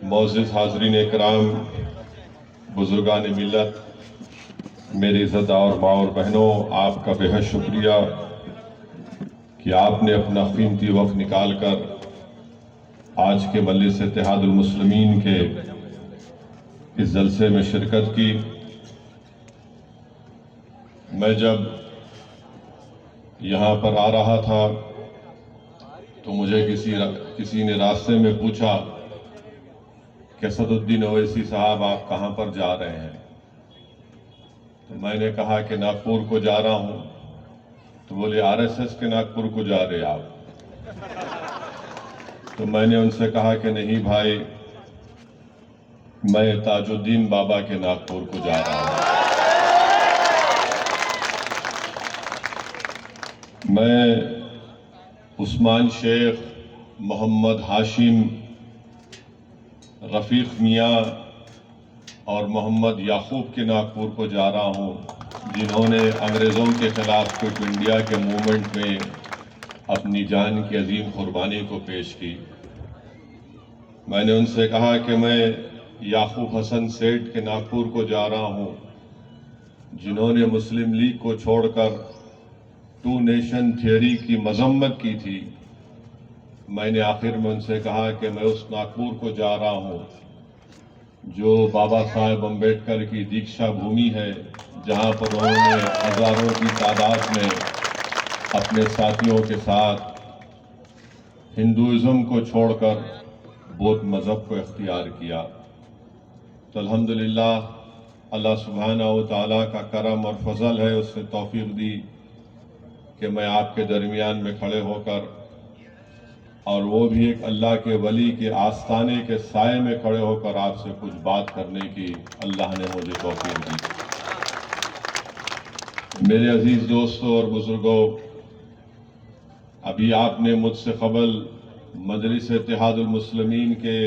मोअज़्ज़िज़ हाज़रीन इकराम, बुज़ुर्गान मिल्लत, मेरी इज़्ज़तदार माँ और बहनों, आपका बेहद शुक्रिया कि आपने अपना कीमती वक्त निकाल कर आज के मजलिस इत्तेहादुल मुस्लिमीन के इस जलसे में शिरकत की। मैं जब यहाँ पर आ रहा था तो मुझे किसी ने रास्ते में पूछा कि असदुद्दीन ओवैसी साहब आप कहाँ पर जा रहे हैं। तो मैंने कहा कि नागपुर को जा रहा हूँ। तो बोले आरएसएस के नागपुर को जा रहे आप। तो मैंने उनसे कहा कि नहीं भाई, मैं ताजुद्दीन बाबा के नागपुर को जा रहा हूँ। मैं उस्मान शेख, मोहम्मद हाशिम, रफ़ीक मियाँ और मोहम्मद याकूब के नागपुर को जा रहा हूँ, जिन्होंने अंग्रेज़ों के ख़िलाफ़ क्विट इंडिया के मूवमेंट में अपनी जान की अजीम कुर्बानी को पेश की। मैंने उनसे कहा कि मैं याकूब हसन सेठ के नागपुर को जा रहा हूँ, जिन्होंने मुस्लिम लीग को छोड़कर टू नेशन थियोरी की मजम्मत की थी। मैंने आखिर में उनसे कहा कि मैं उस नागपुर को जा रहा हूँ जो बाबा साहेब अम्बेडकर की दीक्षा भूमि है, जहाँ पर उन्होंने हजारों की तादाद में अपने साथियों के साथ हिंदुइज्म को छोड़कर बौद्ध मज़हब को इख्तियार किया। तो अल्हम्दुलिल्लाह अल्लाह सुब्हानहू व तआला का करम और फजल है, उसने तौफीक दी कि मैं आपके दरमियान में खड़े होकर, और वो भी एक अल्लाह के वली के आस्ताने के साए में खड़े होकर आपसे कुछ बात करने की अल्लाह ने मुझे तौफीक दी। मेरे अजीज दोस्तों और बुजुर्गों, अभी आपने मुझसे कबल मजलिस इत्तेहादुल मुस्लिमीन के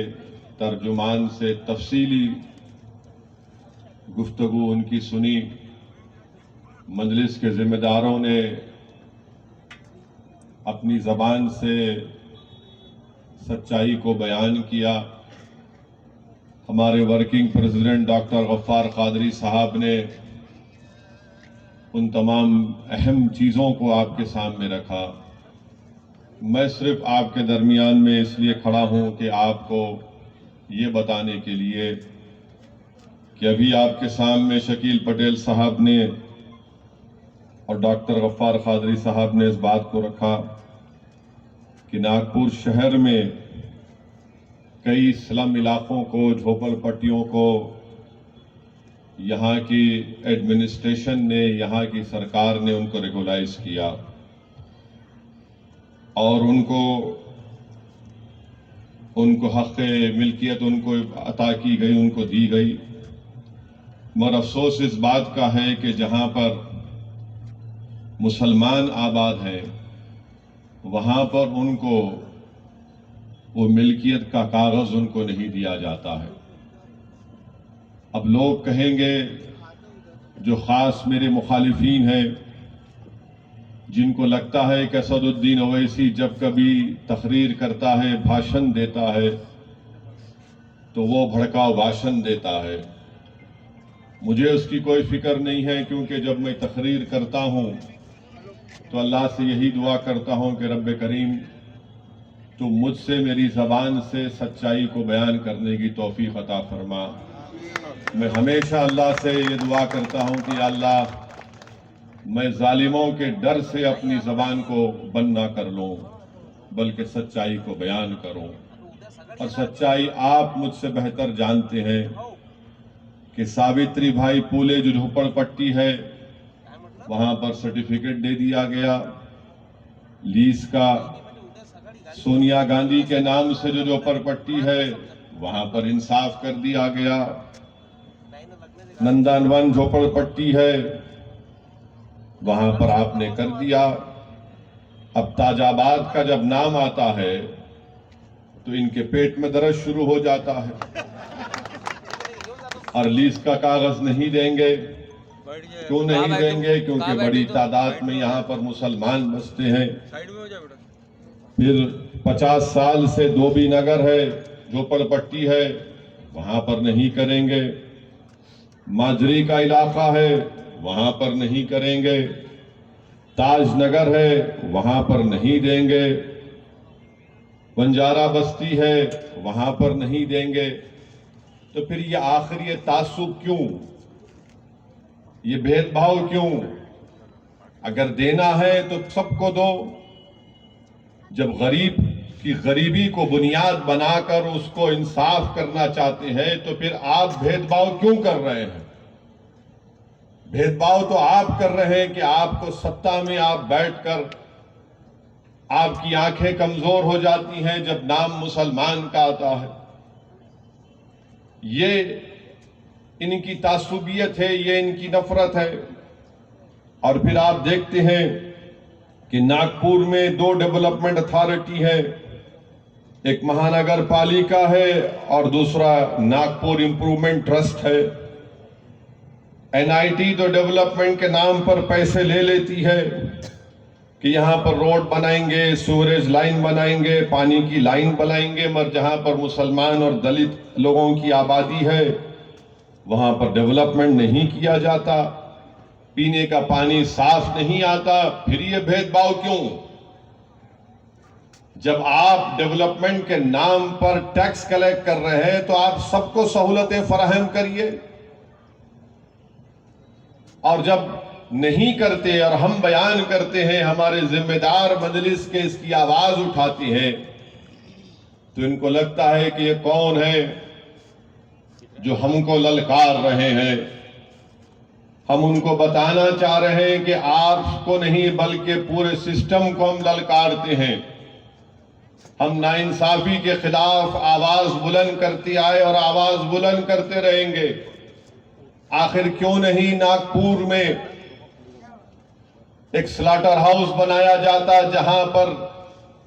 तर्जुमान से तफसीली गुफ्तगू उनकी सुनी। मजलिस के जिम्मेदारों ने अपनी ज़बान से सच्चाई को बयान किया। हमारे working president doctor Gaffar Qadri साहब ने उन तमाम अहम चीज़ों को आपके सामने रखा। मैं सिर्फ आपके दरमियान में इसलिए खड़ा हूं कि आपको ये बताने के लिए कि अभी आपके सामने शकील पटेल साहब ने और डॉक्टर गफ्फार कादरी साहब ने इस बात को रखा कि नागपुर शहर में कई स्लम इलाकों को, झोपड़पट्टियों को यहाँ की एडमिनिस्ट्रेशन ने, यहाँ की सरकार ने उनको रेगुलाइज किया और उनको हक़ मिल्कियत उनको अता की गई, उनको दी गई। मगर अफसोस इस बात का है कि जहाँ पर मुसलमान आबाद हैं वहाँ पर उनको वो मिल्कियत का कागज उनको नहीं दिया जाता है। अब लोग कहेंगे, जो खास मेरे मुखालिफीन हैं, जिनको लगता है कि असदुद्दीन ओवैसी जब कभी तकरीर करता है, भाषण देता है, तो वो भड़काऊ भाषण देता है। मुझे उसकी कोई फिक्र नहीं है, क्योंकि जब मैं तकरीर करता हूँ तो अल्लाह से यही दुआ करता हूँ कि रब्बे करीम तो मुझसे, मेरी ज़बान से सच्चाई को बयान करने की तौफीक अता फरमा। मैं हमेशा अल्लाह से ये दुआ करता हूँ कि अल्लाह, मैं जालिमों के डर से अपनी ज़बान को बंद ना कर लूँ, बल्कि सच्चाई को बयान करूँ। और सच्चाई आप मुझसे बेहतर जानते हैं कि सावित्री भाई फूले जो झोपड़पट्टी है, वहाँ पर सर्टिफिकेट दे दिया गया। लीज का सोनिया गांधी के नाम से जो झोपड़पट्टी है, वहाँ पर इंसाफ कर दिया गया। नंदनवन झोपड़पट्टी है, वहां पर आपने कर दिया। अब ताजाबाद का जब नाम आता है तो इनके पेट में दर्द शुरू हो जाता है और लीज का कागज नहीं देंगे। क्यों नहीं देंगे? क्योंकि बड़ी तादाद में यहाँ पर मुसलमान बसते हैं। फिर 50 साल से धोबी नगर है, झोपड़पट्टी है वहां पर नहीं करेंगे, माजरी का इलाका है वहां पर नहीं करेंगे, ताजनगर है वहां पर नहीं देंगे, बंजारा बस्ती है वहां पर नहीं देंगे। तो फिर ये आखिर ये तासुब क्यों, ये भेदभाव क्यों? अगर देना है तो सबको दो। जब गरीब की गरीबी को बुनियाद बनाकर उसको इंसाफ करना चाहते हैं तो फिर आप भेदभाव क्यों कर रहे हैं? भेदभाव तो आप कर रहे हैं कि आपको सत्ता में आप बैठकर आपकी आंखें कमजोर हो जाती हैं जब नाम मुसलमान का आता है। ये इनकी तासुबियत है, ये इनकी नफरत है। और फिर आप देखते हैं कि नागपुर में 2 डेवलपमेंट अथॉरिटी है, एक महानगर पालिका है और दूसरा नागपुर इंप्रूवमेंट ट्रस्ट है। एनआईटी तो डेवलपमेंट के नाम पर पैसे ले लेती है कि यहां पर रोड बनाएंगे, सीवरेज लाइन बनाएंगे, पानी की लाइन बनाएंगे, मगर जहां पर मुसलमान और दलित लोगों की आबादी है वहां पर डेवलपमेंट नहीं किया जाता, पीने का पानी साफ नहीं आता। फिर ये भेदभाव क्यों? जब आप डेवलपमेंट के नाम पर टैक्स कलेक्ट कर रहे हैं तो आप सबको सहूलतें फराहम करिए, और जब नहीं करते और हम बयान करते हैं, हमारे जिम्मेदार मजलिस के इसकी आवाज उठाती है, तो इनको लगता है कि ये कौन है जो हमको ललकार रहे हैं। हम उनको बताना चाह रहे हैं कि आपको नहीं बल्कि पूरे सिस्टम को हम ललकारते हैं। हम नाइंसाफी के खिलाफ आवाज बुलंद करते आए और आवाज बुलंद करते रहेंगे। आखिर क्यों नहीं नागपुर में एक स्लॉटर हाउस बनाया जाता जहां पर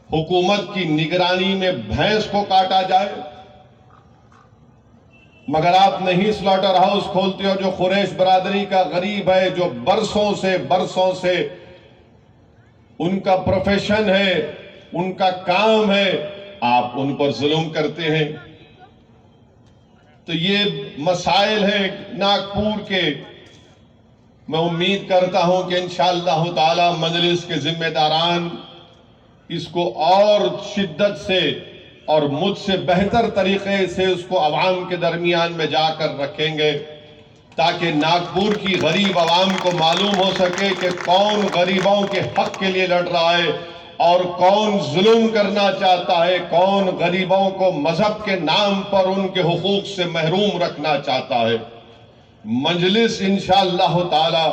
हुकूमत की निगरानी में भैंस को काटा जाए? मगर आप नहीं स्लॉटर हाउस खोलते हो। जो कुरैश बरादरी का गरीब है, जो बरसों से उनका प्रोफेशन है, उनका काम है, आप उन पर जुल्म करते हैं। तो ये मसाइल हैं नागपुर के। मैं उम्मीद करता हूं कि इंशाअल्लाह ताला मजलिस के जिम्मेदारान इसको और शिद्दत से और मुझसे बेहतर तरीके से उसको अवाम के दरमियान में जाकर रखेंगे, ताकि नागपुर की गरीब अवाम को मालूम हो सके कि कौन गरीबों के हक के लिए लड़ रहा है और कौन जुल्म करना चाहता है, कौन गरीबों को मजहब के नाम पर उनके हुकूक से महरूम रखना चाहता है। मजलिस इंशाअल्लाह ताला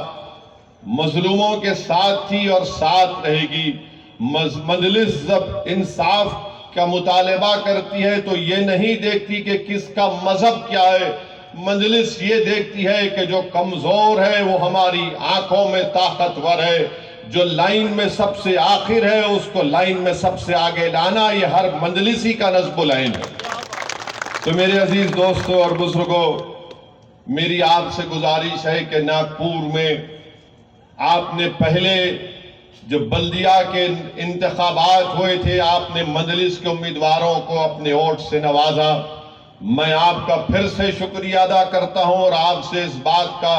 मजलूमों के साथ थी और साथ रहेगी। मजलिस जब इंसाफ का मुतालबा करती है तो ये नहीं देखती कि किसका मजहब क्या है। मजलिस ये देखती है कि जो कमजोर है वो हमारी आंखों में ताकतवर है, जो लाइन में सबसे आखिर है उसको लाइन में सबसे आगे लाना, ये हर मजलिसी का नस्बुल ऐन है। तो मेरे अजीज दोस्तों और बुजुर्गों, मेरी आपसे गुजारिश है कि नागपुर में आपने पहले जो बल्दिया के इंतखाबात हुए थे, आपने मजलिस के उम्मीदवारों को अपने वोट से नवाजा। मैं आपका फिर से शुक्रिया अदा करता हूं और आपसे इस बात का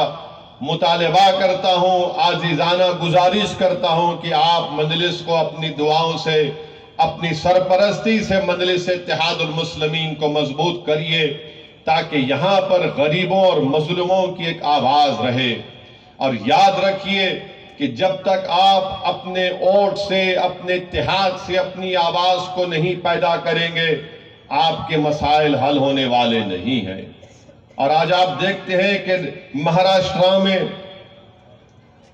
मुतालबा करता हूं, आजीजाना गुजारिश करता हूं कि आप मजलिस को अपनी दुआओं से, अपनी सरपरस्ती से मजलिस इत्तेहादुल मुस्लिमीन को मजबूत करिए, ताकि यहां पर गरीबों और मजलूमों की एक आवाज रहे। और याद रखिए कि जब तक आप अपने वोट से, अपने इत्तेहाद से अपनी आवाज को नहीं पैदा करेंगे, आपके मसाइल हल होने वाले नहीं हैं। और आज आप देखते हैं कि महाराष्ट्र में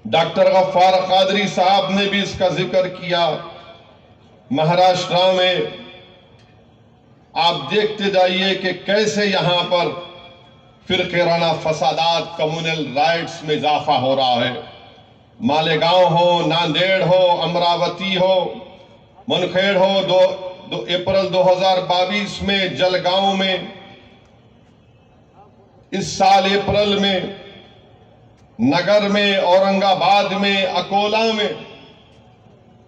डॉक्टर गफ्फार कादरी साहब ने भी इसका जिक्र किया। महाराष्ट्र में आप देखते जाइए कि कैसे यहां पर फिरकाना फसादात, कम्युनल राइट्स में इजाफा हो रहा है। मालेगांव हो, नांदेड़ हो, अमरावती हो, मुनखेड़ हो। 2 अप्रैल 2022 में जलगांव में, इस साल अप्रैल में नगर में, औरंगाबाद में, अकोला में।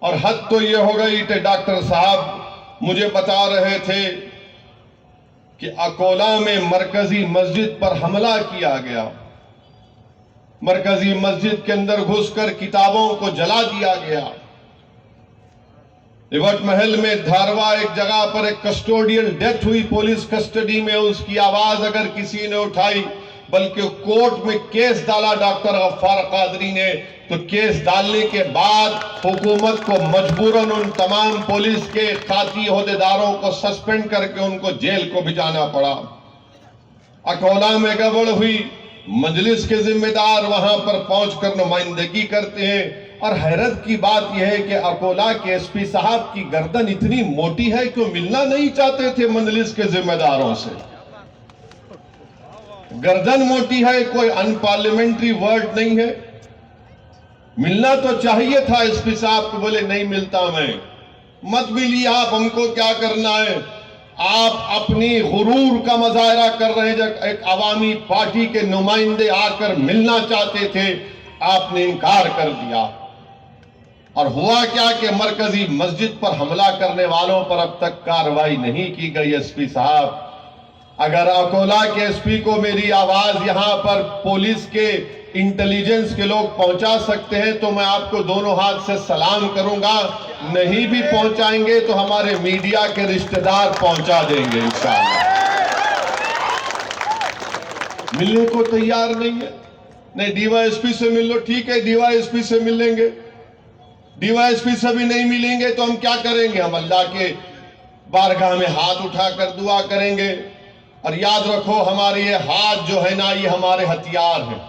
और हद तो ये हो गई कि डॉक्टर साहब मुझे बता रहे थे कि अकोला में मरकजी मस्जिद पर हमला किया गया, मरकजी मस्जिद के अंदर घुसकर किताबों को जला दिया गया। रिवट महल में धारवा एक जगह पर एक कस्टोडियल डेथ हुई पुलिस कस्टडी में, उसकी आवाज अगर किसी ने उठाई, बल्कि कोर्ट में केस डाला डॉक्टर गफ्फार कादरी ने, तो केस डालने के बाद हुकूमत को मजबूरन उन तमाम पुलिस के खाती ओहदेदारों को सस्पेंड करके उनको जेल को भिजाना पड़ा। अकोला में गड़बड़ हुई, मजलिस के जिम्मेदार वहां पर पहुंचकर नुमाइंदगी करते हैं, और हैरत की बात यह है कि अकोला के एसपी साहब की गर्दन इतनी मोटी है कि वो मिलना नहीं चाहते थे मजलिस के जिम्मेदारों से। गर्दन मोटी है कोई अनपार्लियामेंट्री वर्ड नहीं है, मिलना तो चाहिए था एसपी साहब को, बोले नहीं मिलता मैं। मत मिलिए आप, हमको क्या करना है। आप अपनी गुरूर का मुजाहरा कर रहे हैं। जब एक अवामी पार्टी के नुमाइंदे आकर मिलना चाहते थे, आपने इनकार कर दिया। और हुआ क्या कि मरकजी मस्जिद पर हमला करने वालों पर अब तक कार्रवाई नहीं की गई। एसपी साहब, अगर अकोला के एसपी को मेरी आवाज यहां पर पुलिस के इंटेलिजेंस के लोग पहुंचा सकते हैं तो मैं आपको दोनों हाथ से सलाम करूंगा। नहीं भी पहुंचाएंगे तो हमारे मीडिया के रिश्तेदार पहुंचा देंगे इंशाअल्लाह। मिलने को तैयार नहीं है। नहीं, डीवाईएसपी से मिल लो, ठीक है, डीवाईएसपी से मिल लेंगे। डीवाईएसपी से भी नहीं मिलेंगे तो हम क्या करेंगे? हम अल्लाह के बारगाह में हाथ उठाकर दुआ करेंगे। और याद रखो, हमारे ये हाथ जो है ना, ये हमारे हथियार हैं।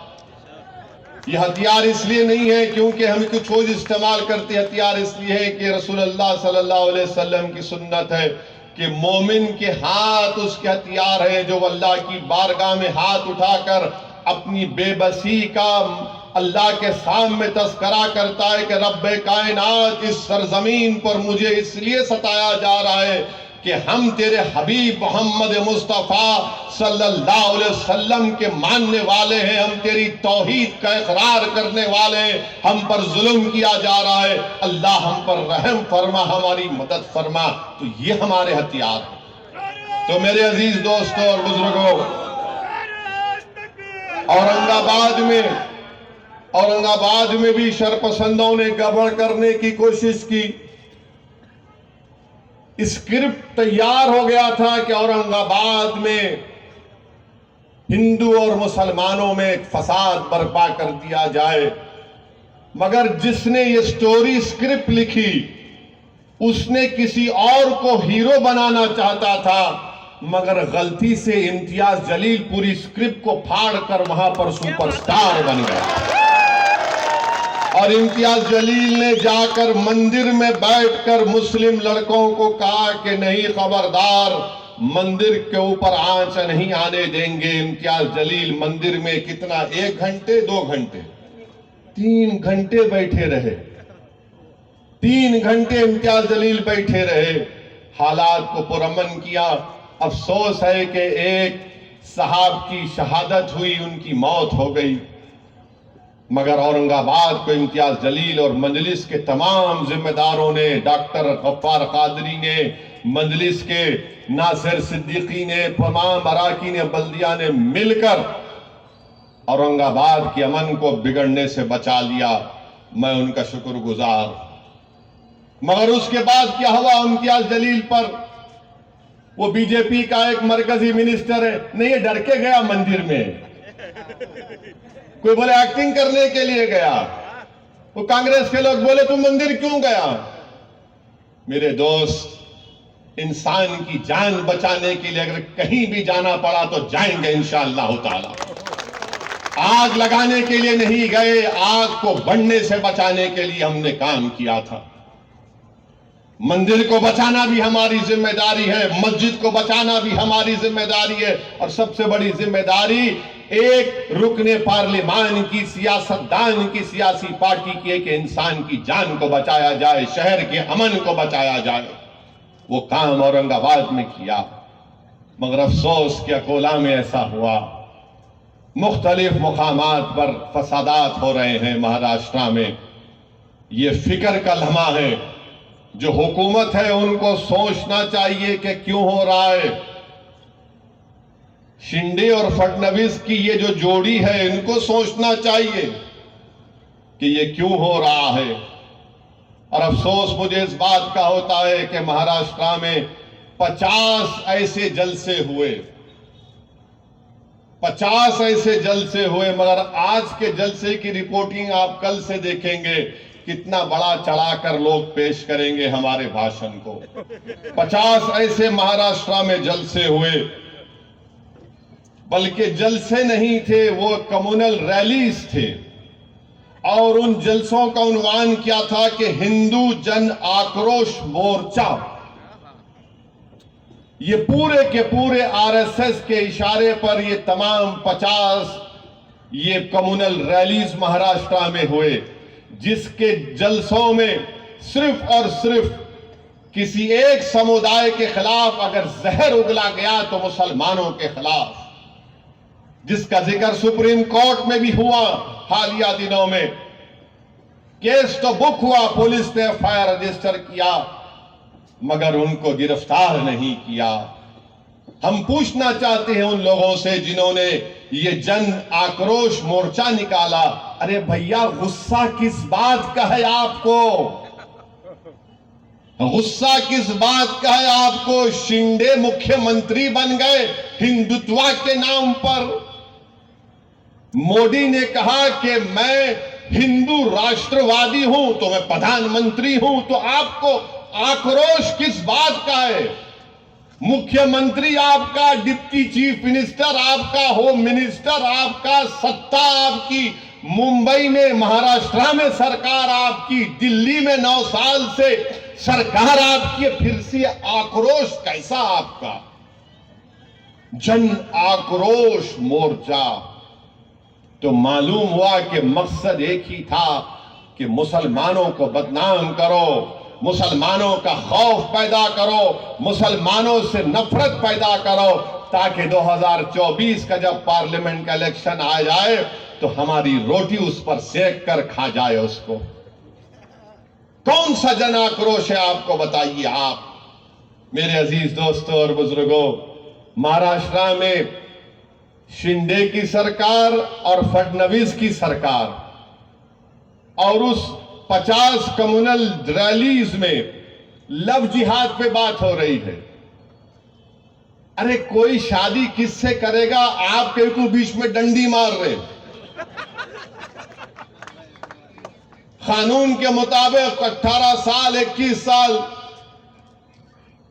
ये हथियार इसलिए नहीं है क्योंकि हम कुछ और इस्तेमाल करते, हथियार इसलिए है कि रसूलुल्लाह सल्लल्लाहु अलैहि वसल्लम की सुन्नत है कि मोमिन के हाथ उसके हथियार है जो अल्लाह की बारगाह में हाथ उठाकर अपनी बेबसी का अल्लाह के सामने तस्करा करता है कि रब्बे कायनात, इस सरजमीन पर मुझे इसलिए सताया जा रहा है कि हम तेरे हबीब मोहम्मद मुस्तफ़ा सल्लल्लाहु अलैहि वसल्लम के मानने वाले हैं, हम तेरी तौहीद का इकरार करने वाले हैं, हम पर जुल्म किया जा रहा है, अल्लाह हम पर रहम फरमा, हमारी मदद फरमा। तो ये हमारे हथियार हैं। तो मेरे अजीज दोस्तों और बुजुर्गों, औरंगाबाद में भी शरपसंदों ने गड़बड़ करने की कोशिश की। स्क्रिप्ट तैयार हो गया था कि औरंगाबाद में हिंदू और मुसलमानों में फसाद बर्पा कर दिया जाए, मगर जिसने ये स्टोरी स्क्रिप्ट लिखी उसने किसी और को हीरो बनाना चाहता था, मगर गलती से इम्तियाज जलील पूरी स्क्रिप्ट को फाड़कर वहां पर सुपरस्टार बन गया। और इम्तियाज जलील ने जाकर मंदिर में बैठकर मुस्लिम लड़कों को कहा कि नहीं, खबरदार, मंदिर के ऊपर आंच नहीं आने देंगे। इम्तियाज जलील मंदिर में कितना, 1 घंटे 2 घंटे 3 घंटे बैठे रहे। 3 घंटे इम्तियाज जलील बैठे रहे, हालात को पुरअमन किया। अफसोस है कि एक साहब की शहादत हुई, उनकी मौत हो गई, मगर औरंगाबाद को इम्तियाज जलील और मजलिस के तमाम जिम्मेदारों ने, डॉक्टर गफ्फार कादरी ने, मजलिस के नासिर सिद्दीकी ने, तमाम अराकीन बल्दिया ने मिलकर औरंगाबाद के अमन को बिगड़ने से बचा लिया। मैं उनका शुक्रगुजार। मगर उसके बाद क्या हुआ इम्तियाज जलील पर? वो बीजेपी का एक मरकजी मिनिस्टर है, नहीं, ये डर के गया मंदिर में। कोई बोले एक्टिंग करने के लिए गया, वो कांग्रेस के लोग बोले तुम मंदिर क्यों गया? मेरे दोस्त, इंसान की जान बचाने के लिए अगर कहीं भी जाना पड़ा तो जाएंगे इंशाअल्लाह ताला। आग लगाने के लिए नहीं गए, आग को बढ़ने से बचाने के लिए हमने काम किया था। मंदिर को बचाना भी हमारी जिम्मेदारी है, मस्जिद को बचाना भी हमारी जिम्मेदारी है, और सबसे बड़ी जिम्मेदारी एक रुकने पार्लिमान की, सियासतदान की, सियासी पार्टी की है कि इंसान की जान को बचाया जाए, शहर के अमन को बचाया जाए। वो काम औरंगाबाद में किया, मगर अफसोस कि अकोला में ऐसा हुआ। मुख्तलिफ मुकामात पर फसादात हो रहे हैं महाराष्ट्र में। ये फिक्र का लम्हा है, जो हुकूमत है उनको सोचना चाहिए कि क्यों हो रहा है। शिंदे और फडणवीस की ये जो जोड़ी है, इनको सोचना चाहिए कि ये क्यों हो रहा है। और अफसोस मुझे इस बात का होता है कि महाराष्ट्र में 50 ऐसे जलसे हुए, 50 ऐसे जलसे हुए, मगर आज के जलसे की रिपोर्टिंग आप कल से देखेंगे, कितना बड़ा चढ़ाकर लोग पेश करेंगे हमारे भाषण को। 50 ऐसे महाराष्ट्र में जलसे हुए, बल्कि जलसे नहीं थे, वो कम्युनल रैलीज थे। और उन जलसों का उन्वान क्या था कि हिंदू जन आक्रोश मोर्चा। ये पूरे के पूरे आरएसएस के इशारे पर ये तमाम 50 ये कम्युनल रैलीज महाराष्ट्र में हुए, जिसके जलसों में सिर्फ और सिर्फ किसी एक समुदाय के खिलाफ अगर जहर उगला गया तो मुसलमानों के खिलाफ, जिसका जिक्र सुप्रीम कोर्ट में भी हुआ हालिया दिनों में। केस तो बुक हुआ, पुलिस ने एफआईआर रजिस्टर किया, मगर उनको गिरफ्तार नहीं किया। हम पूछना चाहते हैं उन लोगों से जिन्होंने ये जन आक्रोश मोर्चा निकाला, अरे भैया गुस्सा किस बात का है आपको? गुस्सा किस बात का है आपको? शिंदे मुख्यमंत्री बन गए हिंदुत्व के नाम पर। मोदी ने कहा कि मैं हिंदू राष्ट्रवादी हूं तो मैं प्रधानमंत्री हूं, तो आपको आक्रोश किस बात का है? मुख्यमंत्री आपका, डिप्टी चीफ मिनिस्टर आपका, होम मिनिस्टर आपका, सत्ता आपकी, मुंबई में महाराष्ट्र में सरकार आपकी, दिल्ली में 9 साल से सरकार आपकी, फिर से आक्रोश कैसा आपका? जन आक्रोश मोर्चा। तो मालूम हुआ कि मकसद एक ही था कि मुसलमानों को बदनाम करो, मुसलमानों का खौफ पैदा करो, मुसलमानों से नफरत पैदा करो, ताकि 2024 का जब पार्लियामेंट का इलेक्शन आ जाए तो हमारी रोटी उस पर सेक कर खा जाए उसको। कौन सा जन आक्रोश है आपको बताइए आप मेरे अजीज दोस्तों और बुजुर्गों। महाराष्ट्र में शिंदे की सरकार और फडणवीस की सरकार और उस 50 कम्युनल रैलीज में लव जिहाद पे बात हो रही है। अरे कोई शादी किससे करेगा? आप के बीच में डंडी मार रहे। कानून के मुताबिक 18 साल 21 साल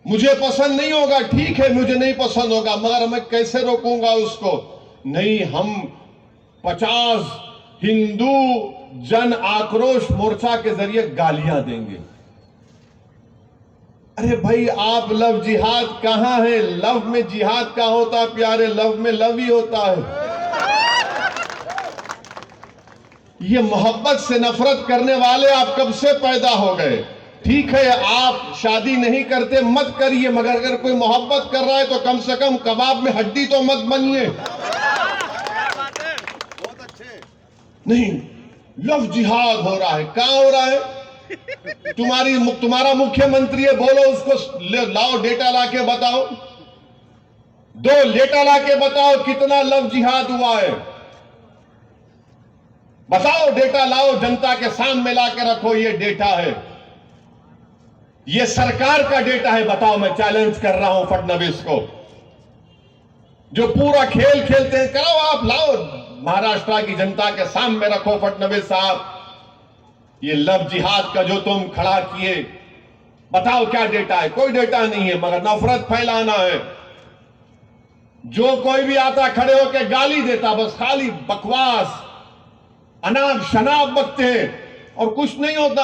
मुझे पसंद नहीं होगा, ठीक है मुझे नहीं पसंद होगा, मगर मैं कैसे रोकूंगा उसको? नहीं, हम 50 हिंदू जन आक्रोश मोर्चा के जरिए गालियां देंगे। अरे भाई आप लव जिहाद कहां है? लव में जिहाद का होता प्यारे, लव में लव ही होता है। ये मोहब्बत से नफरत करने वाले आप कब से पैदा हो गए? ठीक है आप शादी नहीं करते मत करिए, मगर अगर कोई मोहब्बत कर रहा है तो कम से कम कबाब में हड्डी तो मत बनिए। नहीं, लव जिहाद हो रहा है। कहां हो रहा है? तुम्हारा मुख्यमंत्री है, बोलो उसको लाओ, डेटा लाके बताओ, 2 डेटा लाके बताओ कितना लव जिहाद हुआ है। बताओ, डेटा लाओ, जनता के सामने लाके रखो, ये डेटा है, ये सरकार का डेटा है। बताओ, मैं चैलेंज कर रहा हूं फडणवीस को, जो पूरा खेल खेलते हैं, कराओ आप, लाओ, महाराष्ट्र की जनता के सामने रखो फडणवीस साहब, ये लव जिहाद का जो तुम खड़ा किए, बताओ क्या डेटा है? कोई डेटा नहीं है, मगर नफरत फैलाना है। जो कोई भी आता खड़े होकर गाली देता, बस खाली बकवास, अनाप शनाप बकते हैं और कुछ नहीं होता।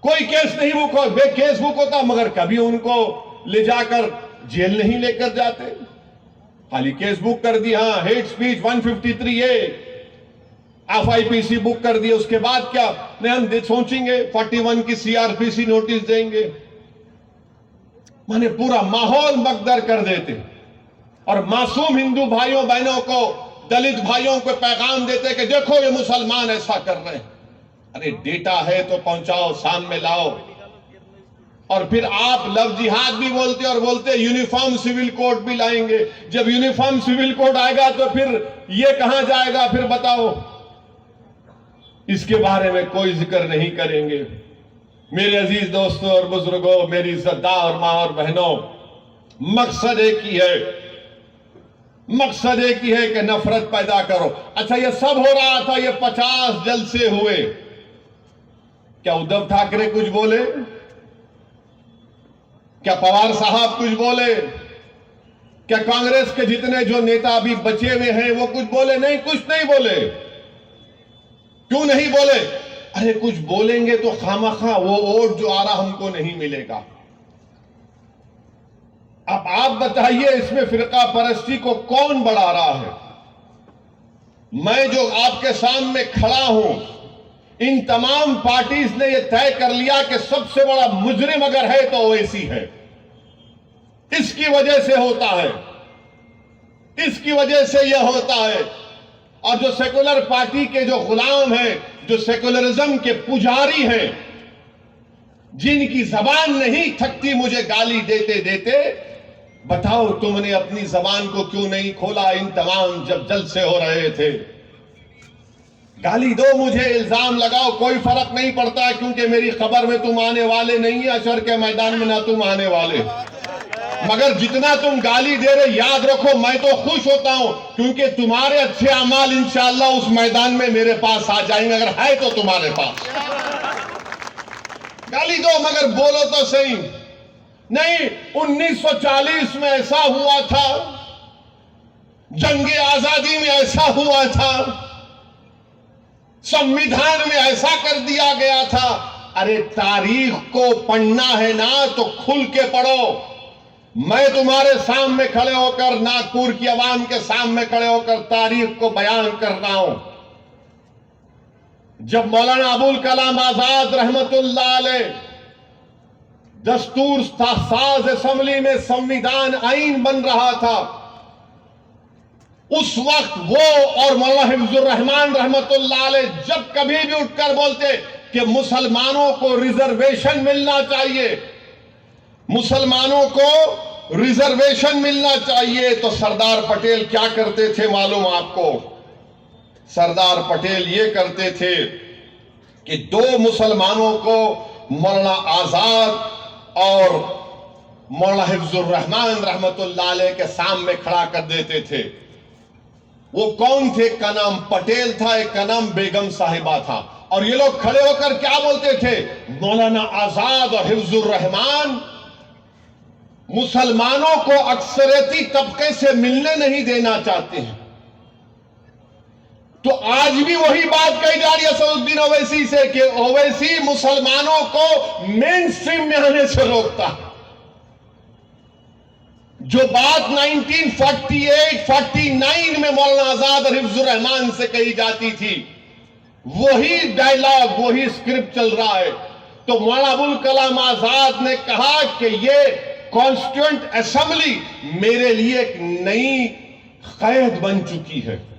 कोई केस नहीं बुक हो, केस बुक होता, मगर कभी उनको ले जाकर जेल नहीं लेकर जाते, खाली केस बुक कर दिया। Hate speech 153A FIPC book कर दिया, उसके बाद क्या नहीं, हम सोचेंगे 41 की CRPC नोटिस देंगे। माने पूरा माहौल मकदर कर देते और मासूम हिंदू भाइयों बहनों को, दलित भाइयों को पैगाम देते कि देखो ये मुसलमान ऐसा कर रहे हैं। अरे डेटा है तो पहुंचाओ, सामने लाओ। और फिर आप लव जिहाद भी बोलते और बोलते यूनिफॉर्म सिविल कोड भी लाएंगे। जब यूनिफॉर्म सिविल कोड आएगा तो फिर ये कहां जाएगा, फिर बताओ। इसके बारे में कोई जिक्र नहीं करेंगे। मेरे अजीज दोस्तों और बुजुर्गों, मेरी इज्जतदार मां और बहनों, मकसद एक ही है, मकसद एक ही है कि नफरत पैदा करो। अच्छा, ये सब हो रहा था, ये 50 जलसे हुए, क्या उद्धव ठाकरे कुछ बोले? क्या पवार साहब कुछ बोले? क्या कांग्रेस के जितने जो नेता अभी बचे हुए हैं वो कुछ बोले? नहीं, कुछ नहीं बोले। क्यों नहीं बोले? अरे कुछ बोलेंगे तो खामखा वो वोट जो आ रहा हमको नहीं मिलेगा। अब आप बताइए, इसमें फिरका परस्ती को कौन बढ़ा रहा है? मैं जो आपके सामने खड़ा हूं, इन तमाम पार्टीज ने यह तय कर लिया कि सबसे बड़ा मुजरिम अगर है तो ओवैसी है। इसकी वजह से होता है, इसकी वजह से यह होता है। और जो सेकुलर पार्टी के जो गुलाम हैं, जो सेकुलरिज्म के पुजारी हैं, जिनकी जबान नहीं थकती मुझे गाली देते देते, बताओ तुमने अपनी जबान को क्यों नहीं खोला? इन तमाम जब जलसे हो रहे थे, गाली दो, मुझे इल्जाम लगाओ, कोई फर्क नहीं पड़ता है, क्योंकि मेरी खबर में तुम आने वाले नहीं है, अशर के मैदान में ना तुम आने वाले। मगर जितना तुम गाली दे रहे, याद रखो मैं तो खुश होता हूं, क्योंकि तुम्हारे अच्छे अमाल इंशाअल्लाह उस मैदान में मेरे पास आ जाएंगे, अगर है तो तुम्हारे पास। गाली दो मगर बोलो तो सही। नहीं, 1940 में ऐसा हुआ था, जंगे आजादी में ऐसा हुआ था, संविधान में ऐसा कर दिया गया था। अरे तारीख को पढ़ना है ना तो खुल के पढ़ो। मैं तुम्हारे सामने खड़े होकर, नागपुर की आवाम के सामने खड़े होकर तारीख को बयान कर रहा हूं। जब मौलाना अबुल कलाम आजाद रहमतुल्लाह अलैह दस्तूर साज असेंबली में संविधान आईन बन रहा था, उस वक्त वो और मौलाना हिफ्जुर रहमान रहमतुल्लाह अलैह जब कभी भी उठकर बोलते कि मुसलमानों को रिजर्वेशन मिलना चाहिए, मुसलमानों को रिजर्वेशन मिलना चाहिए, तो सरदार पटेल क्या करते थे मालूम आपको? सरदार पटेल ये करते थे कि दो मुसलमानों को मौलाना आजाद और मौलाना हिफ्जुर रहमान रहमतुल्लाह अलैह के सामने खड़ा कर देते थे। वो कौन थे? एक का नाम पटेल था, एक का नाम बेगम साहिबा था। और ये लोग खड़े होकर क्या बोलते थे? मौलाना आजाद और हिफ्जुर रहमान मुसलमानों को अक्सरियती तबके से मिलने नहीं देना चाहते हैं। तो आज भी वही बात कही जा रही है असदुद्दीन ओवैसी से कि ओवैसी मुसलमानों को मेन स्ट्रीम में आने से रोकता है। जो बात 1948-49 में मौलाना आजाद और हिफ्जुर रहमान से कही जाती थी, वही डायलॉग, वही स्क्रिप्ट चल रहा है। तो मौलाना अबुल कलाम आजाद ने कहा कि ये कॉन्स्टिट्यूएंट असेंबली मेरे लिए एक नई कैद बन चुकी है।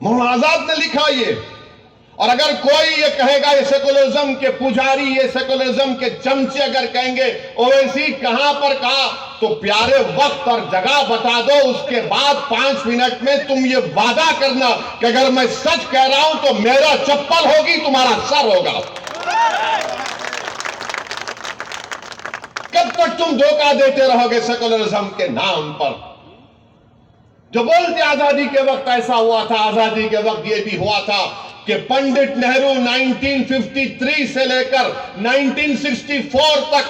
मौलाना आजाद ने लिखा ये। और अगर कोई ये कहेगा, ये सेकुलरिज्म के पुजारी, ये सेकुलरिज्म के चमचे अगर कहेंगे ओवैसी कहां पर कहा, तो प्यारे वक्त और जगह बता दो, उसके बाद 5 मिनट में तुम ये वादा करना कि अगर मैं सच कह रहा हूं तो मेरा चप्पल होगी, तुम्हारा सर होगा। कब तक तुम धोखा देते रहोगे सेकुलरिज्म के नाम पर? जो बोलते आजादी के वक्त ऐसा हुआ था, आजादी के वक्त ये भी हुआ था कि पंडित नेहरू 1953 से लेकर 1964 तक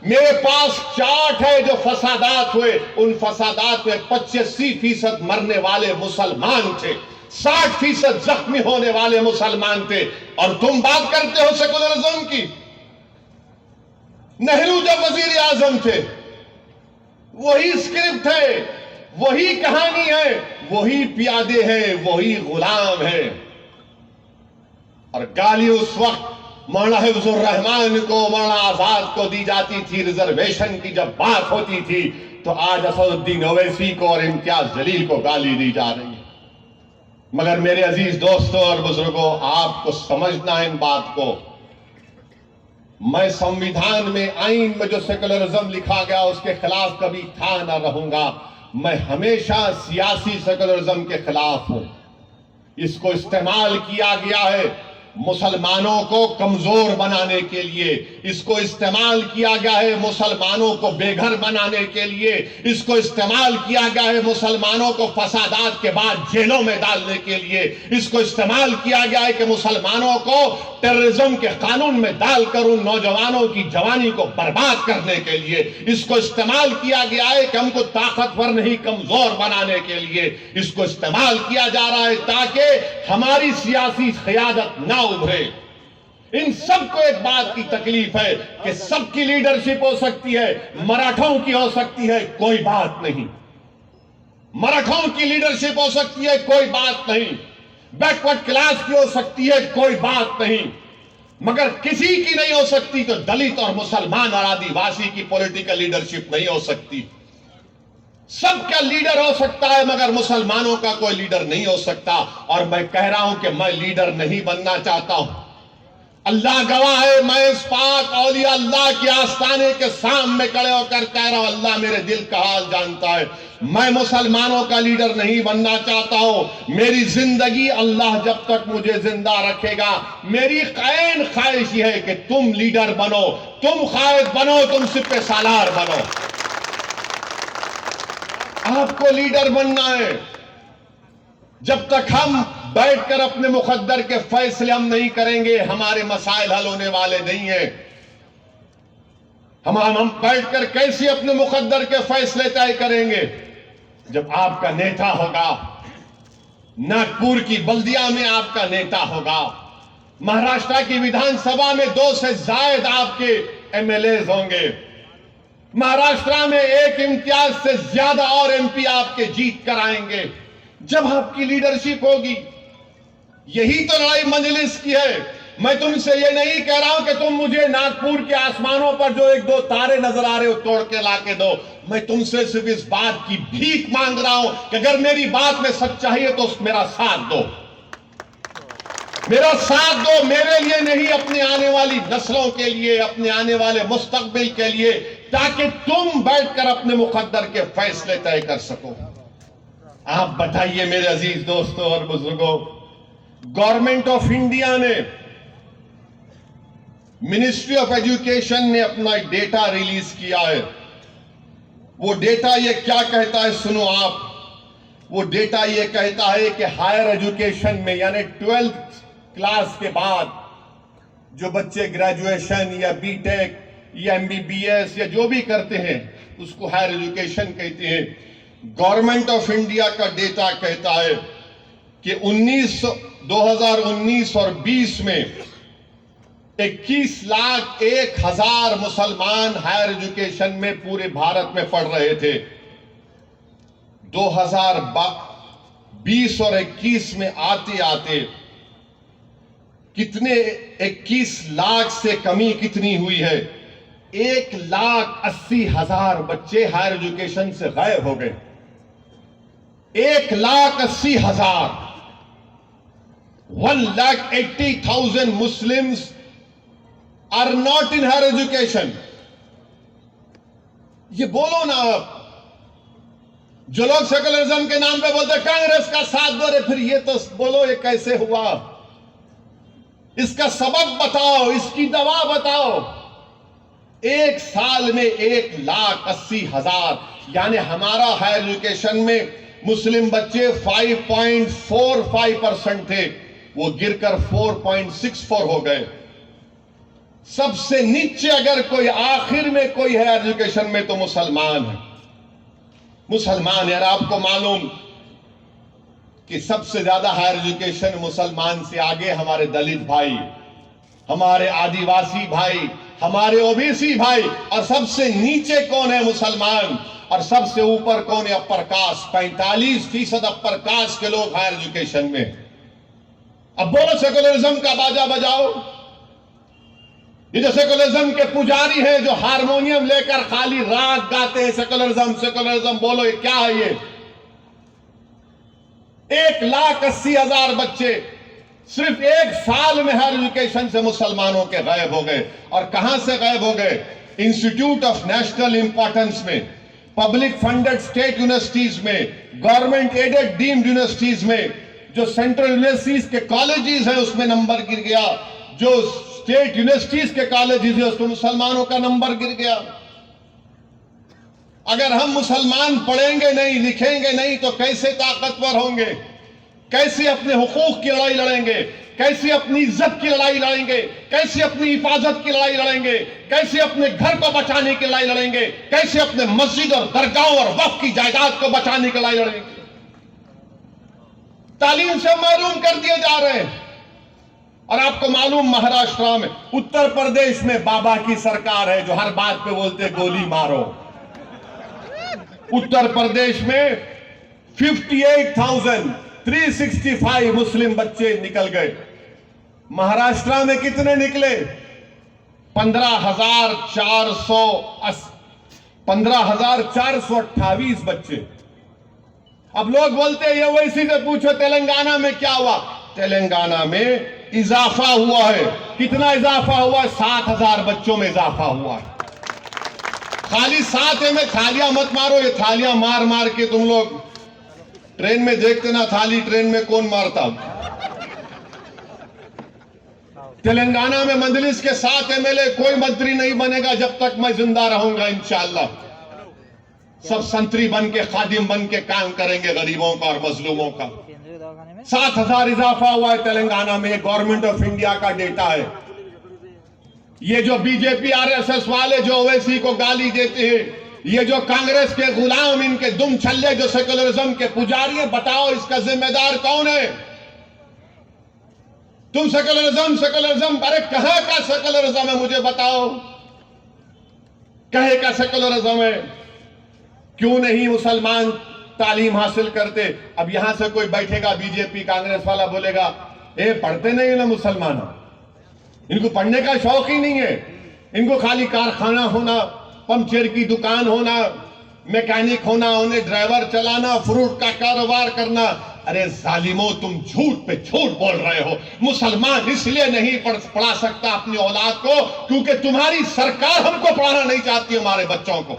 मेरे पास चार्ट है जो फसादात हुए, उन फसादात में 85% मरने वाले मुसलमान थे, 60% जख्मी होने वाले मुसलमान थे। और तुम बात करते हो सेकुलरिज्म की। नेहरू जब वजीर आजम थे, वही स्क्रिप्ट है, वही कहानी है, वही प्यादे हैं, वही गुलाम है। और गाली उस वक्त मौलाना हिफ्जुर रहमान को, मौलाना आजाद को दी जाती थी, रिजर्वेशन की जब बात होती थी, तो आज असदुद्दीन ओवैसी को और इम्तियाज जलील को गाली दी जा रही है। मगर मेरे अजीज दोस्तों और बुजुर्गों, आपको समझना है इन बात को। मैं संविधान में, आइन में जो सेकुलरिज्म लिखा गया उसके खिलाफ कभी था ना रहूंगा। मैं हमेशा सियासी सेकुलरिज्म के खिलाफ हूं। इसको इस्तेमाल किया गया है मुसलमानों को कमजोर बनाने के लिए, इसको इस्तेमाल किया गया है मुसलमानों को बेघर बनाने के लिए, इसको इस्तेमाल किया गया है मुसलमानों को फसादात के बाद जेलों में डालने के लिए, इसको इस्तेमाल किया गया है कि मुसलमानों को टेररिज्म के कानून में डालकर उन नौजवानों की जवानी को बर्बाद करने के लिए, इसको इस्तेमाल किया गया है कि हमको ताकतवर नहीं कमजोर बनाने के लिए, इसको इस्तेमाल किया जा रहा है ताकि हमारी सियासी क़यादत ना उभरे। इन सबको एक बात की तकलीफ है कि सबकी लीडरशिप हो सकती है, मराठों की हो सकती है, कोई बात नहीं। मराठों की लीडरशिप हो सकती है, कोई बात नहीं। बैकवर्ड क्लास की हो सकती है, कोई बात नहीं, मगर किसी की नहीं हो सकती तो दलित और मुसलमान और आदिवासी की पॉलिटिकल लीडरशिप नहीं हो सकती। सबका लीडर हो सकता है मगर मुसलमानों का कोई लीडर नहीं हो सकता। और मैं कह रहा हूं कि मैं लीडर नहीं बनना चाहता हूं। अल्लाह गवाह है, मैं इस पाक औलिया अल्लाह के आस्थाने के सामने खड़े होकर कह रहा हूं, अल्लाह मेरे दिल का हाल जानता है, मैं मुसलमानों का लीडर नहीं बनना चाहता हूं। मेरी जिंदगी अल्लाह जब तक मुझे जिंदा रखेगा, मेरी कैन ख्वाहिश है कि तुम लीडर बनो, तुम कायद बनो, तुम सिपह सालार बनो। आपको लीडर बनना है। जब तक हम बैठकर अपने मुकद्दर के फैसले हम नहीं करेंगे, हमारे मसाइल हल होने वाले नहीं है। हम बैठकर कैसे अपने मुकद्दर के फैसले तय करेंगे? जब आपका नेता होगा, नागपुर की बल्दिया में आपका नेता होगा, महाराष्ट्र की विधानसभा में 2 से ज्यादा आपके एमएलए होंगे, महाराष्ट्र में 1 इम्तियाज से ज्यादा और एमपी आपके जीत कर आएंगे। जब आपकी लीडरशिप होगी, यही तो लड़ाई मजलिस की है। मैं तुमसे ये नहीं कह रहा हूं कि तुम मुझे नागपुर के आसमानों पर जो 1-2 तारे नजर आ रहे हो तोड़ के लाके दो। मैं तुमसे सिर्फ इस बात की भीख मांग रहा हूं कि अगर मेरी बात में सच्चाई है तो मेरा साथ दो, मेरा साथ दो। मेरे लिए नहीं, अपने आने वाली नस्लों के लिए, अपने आने वाले मुस्तकबिल के लिए, ताकि तुम बैठकर अपने मुकद्दर के फैसले तय कर सको। आप बताइए मेरे अजीज दोस्तों और बुजुर्गों, गवर्नमेंट ऑफ इंडिया ने, मिनिस्ट्री ऑफ एजुकेशन ने अपना एक डेटा रिलीज किया है। वो डेटा ये क्या कहता है सुनो आप। वो डेटा ये कहता है कि हायर एजुकेशन में, यानी 12th क्लास के बाद जो बच्चे ग्रेजुएशन या बीटेक या एमबीबीएस या जो भी करते हैं उसको हायर एजुकेशन कहते हैं। गवर्नमेंट ऑफ इंडिया का डेटा कहता है कि 2019 और 20 में 21,01,000 मुसलमान हायर एजुकेशन में पूरे भारत में पढ़ रहे थे। 2020 और 21 में आते आते कितने, 21 लाख से कमी कितनी हुई है? 1,80,000 बच्चे हायर एजुकेशन से गायब हो गए। 1,80,000, 1,80,000 Muslims are not in higher education. ये बोलो ना आप। जो लोग सेकुलरिज्म के नाम पे बोलते कांग्रेस का साथ दो रहे, फिर ये तो बोलो ये कैसे हुआ, इसका सबक बताओ, इसकी दवा बताओ। 1 साल में 1,80,000, यानी हमारा हायर एजुकेशन में मुस्लिम बच्चे 5.45% थे, वो गिरकर 4.64 हो गए। सबसे नीचे अगर कोई, आखिर में कोई है एजुकेशन में तो मुसलमान है। मुसलमान यार, आपको मालूम कि सबसे ज्यादा हायर एजुकेशन मुसलमान से आगे हमारे दलित भाई, हमारे आदिवासी भाई, हमारे ओबीसी भाई, और सबसे नीचे कौन है? मुसलमान। और सबसे ऊपर कौन है? Upper caste. 45% अपर कास्ट के लोग हायर एजुकेशन में। अब बोलो सेकुलरिज्म का बाजा बजाओ। ये जो सेकुलरिज्म के पुजारी हैं, जो हारमोनियम लेकर खाली राग गाते हैं, सेकुलरिज्म सेकुलरिज्म, बोलो ये क्या है? ये 1,80,000 बच्चे सिर्फ एक साल में हायर एजुकेशन से मुसलमानों के गायब हो गए। और कहां से गायब हो गए? इंस्टीट्यूट ऑफ नेशनल इंपॉर्टेंस में, पब्लिक फंडेड स्टेट यूनिवर्सिटीज में, गवर्नमेंट एडेड डीम्ड यूनिवर्सिटीज में, जो सेंट्रल यूनिवर्सिटीज के कॉलेजेस हैं उसमें नंबर गिर गया, जो स्टेट यूनिवर्सिटीज के कॉलेजेस हैं उसमें मुसलमानों का नंबर गिर गया। अगर हम मुसलमान पढ़ेंगे नहीं, लिखेंगे नहीं, तो कैसे ताकतवर होंगे? कैसे अपने हुकूक की लड़ाई लड़ेंगे? कैसे अपनी इज्जत की लड़ाई लड़ेंगे? कैसे अपनी हिफाजत की लड़ाई लड़ेंगे? कैसे अपने घर को बचाने की लड़ाई लड़ेंगे? कैसे अपने मस्जिद और दरगाहों और वक्फ की जायदाद को बचाने की लड़ाई लड़ेंगे? तालीम से महरूम कर दिए जा रहे हैं। और आपको मालूम, महाराष्ट्र में, उत्तर प्रदेश में बाबा की सरकार है जो हर बात पे बोलते गोली मारो। उत्तर प्रदेश में 58,365 मुस्लिम बच्चे निकल गए। महाराष्ट्र में कितने निकले? 15,428 बच्चे। अब लोग बोलते हैं ये ओवैसी से पूछो तेलंगाना में क्या हुआ। तेलंगाना में इजाफा हुआ है। कितना इजाफा हुआ? 7,000 बच्चों में इजाफा हुआ है। खाली 7 में थालियां मत मारो। ये थालियां मार मार के तुम लोग ट्रेन में देखते ना, थाली ट्रेन में कौन मारता। तेलंगाना में मंजलिस के 7 एमएलए, कोई मंत्री नहीं बनेगा जब तक मैं जिंदा रहूंगा इंशाअल्लाह। सब संतरी बन के, खादिम बन के काम करेंगे गरीबों का और मजलूमों का। 7,000 इजाफा हुआ है तेलंगाना में। गवर्नमेंट ऑफ इंडिया का डेटा है। ये जो बीजेपी आरएसएस वाले जो ओवैसी को गाली देते हैं, ये जो कांग्रेस के गुलाम, इनके दुम छल्ले जो सेकुलरिज्म के पुजारी हैं, बताओ इसका जिम्मेदार कौन है? तुम सेकुलरिज्म, अरे कहां का सेकुलरिज्म है मुझे बताओ? कहे का सेकुलरिज्म है? क्यों नहीं मुसलमान तालीम हासिल करते? अब यहां से कोई बैठेगा बीजेपी कांग्रेस वाला, बोलेगा ए पढ़ते नहीं ना मुसलमान, इनको पढ़ने का शौक ही नहीं है, इनको खाली कारखाना होना, पंचर की दुकान होना, मैकेनिक होना, उन्हें ड्राइवर चलाना, फ्रूट का कारोबार करना। अरे जालिमो, तुम झूठ पे झूठ बोल रहे हो। मुसलमान इसलिए नहीं पढ़ा सकता अपनी औलाद को क्योंकि तुम्हारी सरकार हमको पढ़ाना नहीं चाहती, हमारे बच्चों को।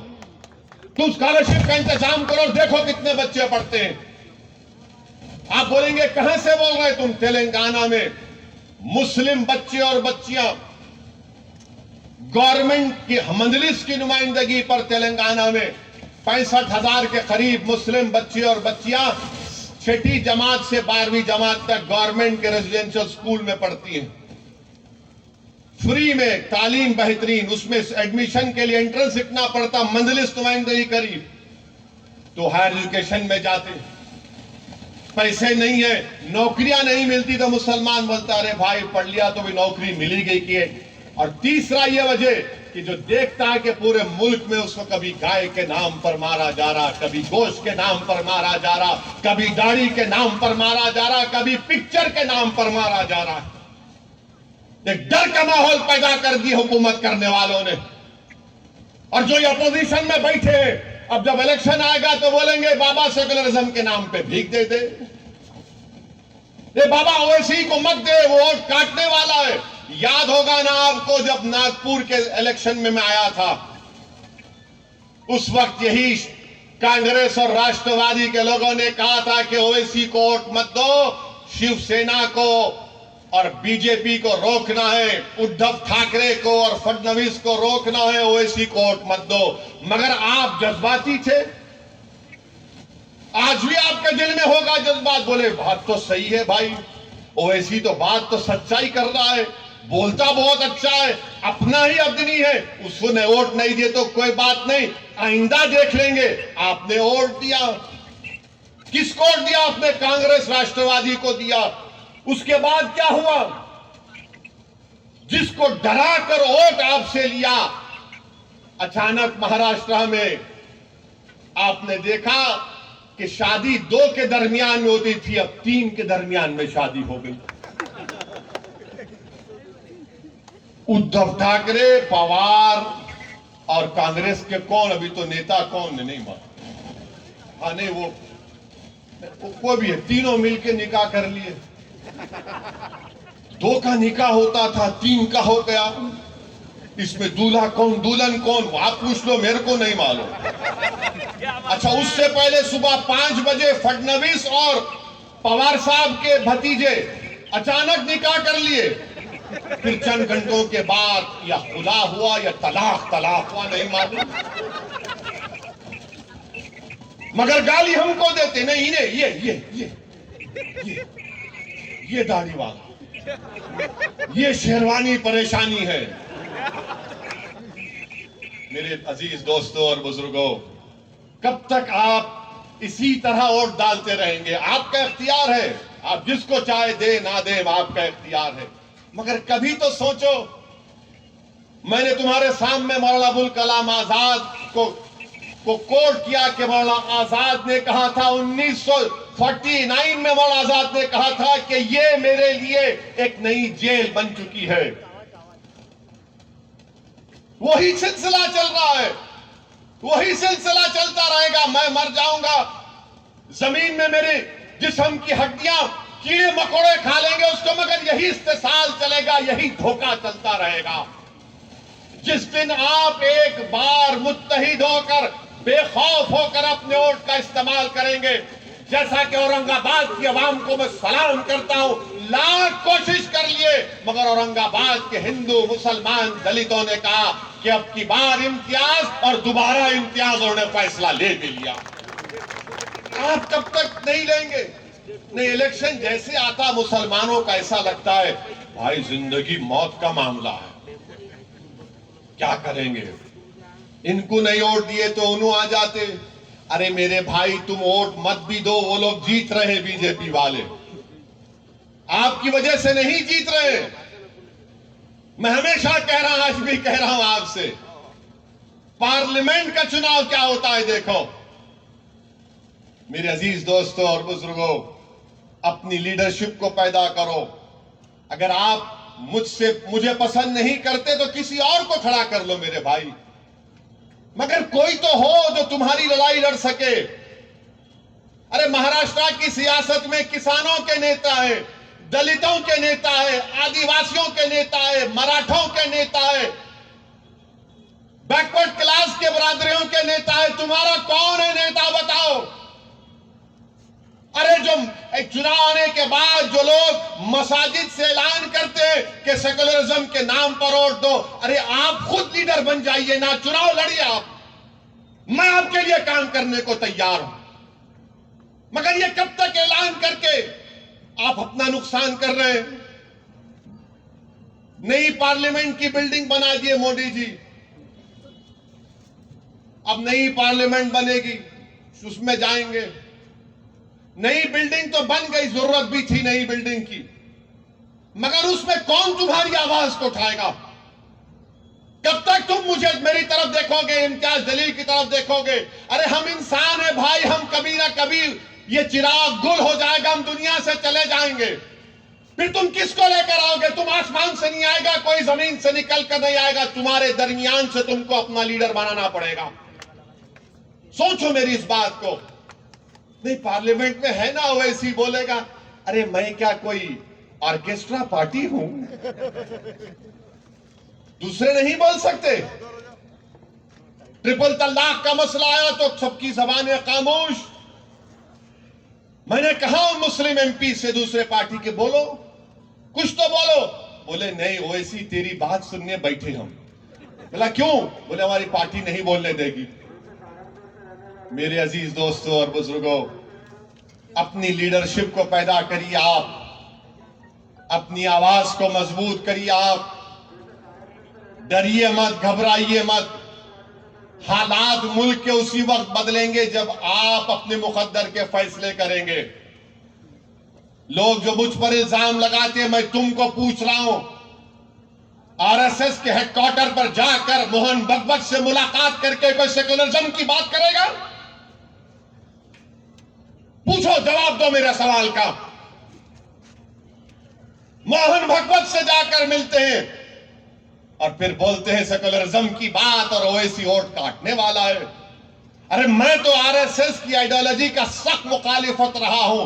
तुम स्कॉलरशिप का इंतजाम करो, देखो कितने बच्चे पढ़ते हैं। आप बोलेंगे कहां से बोल रहे तुम? तेलंगाना में मुस्लिम बच्चे और बच्चियां गवर्नमेंट की मजलिस की नुमाइंदगी पर तेलंगाना में 65,000 के करीब मुस्लिम बच्चे और बच्चियां 6ठी जमात से 12वीं जमात तक गवर्नमेंट के रेजिडेंशियल स्कूल में पढ़ती हैं। फ्री में तालीम बेहतरीन, उसमें एडमिशन के लिए एंट्रेंस इतना पड़ता, मजलिस नुमाइंदगी करी तो हायर एजुकेशन में जाते। पैसे नहीं है, नौकरियां नहीं मिलती तो मुसलमान बोलता अरे भाई पढ़ लिया तो भी नौकरी मिली गई कि। और तीसरा ये वजह कि जो देखता है कि पूरे मुल्क में उसको कभी गाय के नाम पर मारा जा रहा, कभी गोश्त के नाम पर मारा जा रहा, कभी दाढ़ी के नाम पर मारा जा रहा, कभी पिक्चर के नाम पर मारा जा रहा। एक डर का माहौल पैदा कर दिया हुकूमत करने वालों ने। और जो ये अपोजिशन में बैठे, अब जब इलेक्शन आएगा तो बोलेंगे बाबा सेकुलरिज्म के नाम पे भीख दे दे, ये बाबा ओवैसी को मत दे, वो वोट काटने वाला है। याद होगा ना आपको, जब नागपुर के इलेक्शन में मैं आया था, उस वक्त यही कांग्रेस और राष्ट्रवादी के लोगों ने कहा था कि ओवैसी को वोट मत दो, शिवसेना को और बीजेपी को रोकना है, उद्धव ठाकरे को और फडणवीस को रोकना है, ओवैसी को वोट मत दो। मगर आप जज्बाती थे। आज भी आपके दिल में होगा जज्बात, बोले बात तो सही है भाई, ओवैसी तो बात तो सच्चाई कर रहा है, बोलता बहुत अच्छा है, अपना ही आदमी है, उसने वोट नहीं दिए तो कोई बात नहीं, आइंदा देख लेंगे। आपने वोट दिया, किसको वोट दिया आपने? कांग्रेस राष्ट्रवादी को दिया। उसके बाद क्या हुआ? जिसको डरा कर वोट आपसे लिया, अचानक महाराष्ट्र में आपने देखा कि शादी 2 के दरमियान में होती थी, अब 3 के दरमियान में शादी हो गई। उद्धव ठाकरे, पवार और कांग्रेस के कौन, अभी तो नेता कौन नहीं मालूम, हाँ नहीं वो कोई भी है, तीनों मिलके निकाह कर लिए। 2 का निकाह होता था, 3 का हो गया। इसमें दूल्हा कौन दुल्हन कौन आप पूछ लो, मेरे को नहीं मालूम। अच्छा, उससे पहले सुबह 5 बजे फडणवीस और पवार साहब के भतीजे अचानक निकाह कर लिए, फिर चंद घंटों के बाद या खुला हुआ या तलाक हुआ, नहीं मालूम। मगर गाली हमको देते नहीं, इन्हें ये दाढ़ी वाला, ये शेरवानी परेशानी है। मेरे अजीज दोस्तों और बुजुर्गों, कब तक आप इसी तरह वोट डालते रहेंगे? आपका इख्तियार है, आप जिसको चाहे दे ना दे, आपका इख्तियार है। मगर कभी तो सोचो, मैंने तुम्हारे सामने मौलाना अबुल कलाम आजाद को कोट किया कि मौलाना आजाद ने कहा था 1949 में मौलाना आजाद ने कहा था कि ये मेरे लिए एक नई जेल बन चुकी है। वही सिलसिला चल रहा है, वही सिलसिला चलता रहेगा। मैं मर जाऊंगा, जमीन में मेरे जिस्म की हड्डियां कीड़े मकोड़े खा लेंगे उसको, मगर यही इस्तेसाल चलेगा, यही धोखा चलता रहेगा। जिस दिन आप एक बार मुत्तहिद होकर, बेखौफ होकर अपने वोट का इस्तेमाल करेंगे, जैसा कि औरंगाबाद की आवाम को मैं सलाम करता हूं, लाख कोशिश कर लिए मगर औरंगाबाद के हिंदू मुसलमान दलितों ने कहा कि अब की बार इम्तियाज, और दोबारा इम्तियाज उन्होंने फैसला ले भी लिया। आप कब तक नहीं लेंगे? नहीं, इलेक्शन जैसे आता मुसलमानों का ऐसा लगता है भाई जिंदगी मौत का मामला है, क्या करेंगे? इनको नहीं वोट दिए तो उन्हों आ जाते, अरे मेरे भाई तुम वोट मत भी दो, वो लोग जीत रहे बीजेपी वाले, आपकी वजह से नहीं जीत रहे। मैं हमेशा कह रहा हूं, आज भी कह रहा हूं आपसे, पार्लियामेंट का चुनाव क्या होता है देखो। मेरे अजीज दोस्तों और बुजुर्गों, अपनी लीडरशिप को पैदा करो। अगर आप मुझे पसंद नहीं करते तो किसी और को खड़ा कर लो मेरे भाई, मगर कोई तो हो जो तुम्हारी लड़ाई लड़ सके। अरे महाराष्ट्र की सियासत में किसानों के नेता है, दलितों के नेता है, आदिवासियों के नेता है, मराठों के नेता है, बैकवर्ड क्लास के बरादरियों के नेता है। तुम्हारा कौन है नेता बताओ? अरे जो चुनाव आने के बाद जो लोग मसाजिद से ऐलान करते हैं कि सेकुलरिज्म के नाम पर वोट दो, अरे आप खुद लीडर बन जाइए ना, चुनाव लड़िए आप, मैं आपके लिए काम करने को तैयार हूं। मगर ये कब तक ऐलान करके आप अपना नुकसान कर रहे हैं? नई पार्लियामेंट की बिल्डिंग बना दिए मोदी जी, अब नई पार्लियामेंट बनेगी, उसमें जाएंगे। नई बिल्डिंग तो बन गई, जरूरत भी थी नई बिल्डिंग की, मगर उसमें कौन तुम्हारी आवाज को उठाएगा? कब तक तुम मेरी तरफ देखोगे, इम्तियाज जलील की तरफ देखोगे? अरे हम इंसान हैं भाई, हम कभी ना कभी ये चिराग गुल हो जाएगा, हम दुनिया से चले जाएंगे। फिर तुम किसको लेकर आओगे? तुम आसमान से नहीं आएगा, कोई जमीन से निकल कर नहीं आएगा, तुम्हारे दरमियान से तुमको अपना लीडर बनाना पड़ेगा। सोचो मेरी इस बात को। नहीं, पार्लियामेंट में है ना, वैसी बोलेगा, अरे मैं क्या कोई ऑर्केस्ट्रा पार्टी हूं? दूसरे नहीं बोल सकते। ट्रिपल तलाक का मसला आया तो सबकी जबानें खामोश। मैंने कहा मुस्लिम एमपी से दूसरे पार्टी के, बोलो कुछ तो बोलो। बोले नहीं, वैसी तेरी बात सुनने बैठे हम। बोला क्यों? बोले हमारी पार्टी नहीं बोलने देगी। मेरे अजीज दोस्तों और बुजुर्गों, अपनी लीडरशिप को पैदा करिए आप, अपनी आवाज को मजबूत करिए आप, डरिए मत, घबराइए मत। हालात मुल्क के उसी वक्त बदलेंगे जब आप अपने मुकद्दर के फैसले करेंगे। लोग जो मुझ पर इल्जाम लगाते हैं, मैं तुमको पूछ रहा हूं, आरएसएस के हेडक्वार्टर पर जाकर मोहन भगवत से मुलाकात करके कोई सेकुलरिज्म की बात करेगा? पूछो, जवाब दो मेरे सवाल का। मोहन भगवत से जाकर मिलते हैं और फिर बोलते हैं सेकुलरिज्म की बात और ओवैसी वोट काटने वाला है। अरे मैं तो आरएसएस की आइडियोलॉजी का सख्त मुखालिफत रहा हूं,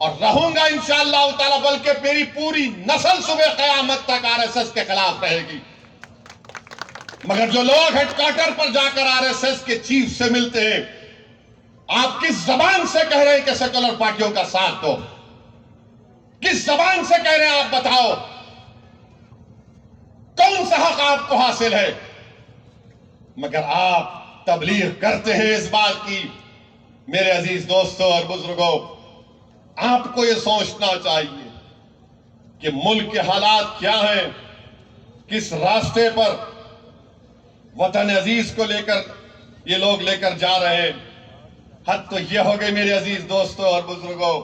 और रहूंगा इंशाअल्लाह ताला, बल्कि मेरी पूरी नस्ल सुबह कयामत तक आरएसएस के खिलाफ रहेगी। मगर जो लोग हेडक्वार्टर पर जाकर आरएसएस के चीफ से मिलते हैं, आप किस जबान से कह रहे हैं कि सेकुलर पार्टियों का साथ दो? किस जबान से कह रहे हैं आप बताओ? कौन सा हक आपको हासिल है? मगर आप तबलीग करते हैं इस बात की। मेरे अजीज दोस्तों और बुजुर्गों, आपको यह सोचना चाहिए कि मुल्क के हालात क्या हैं, किस रास्ते पर वतन अजीज को लेकर ये लोग लेकर जा रहे हैं। हद तो यह हो गई मेरे अजीज दोस्तों और बुजुर्गों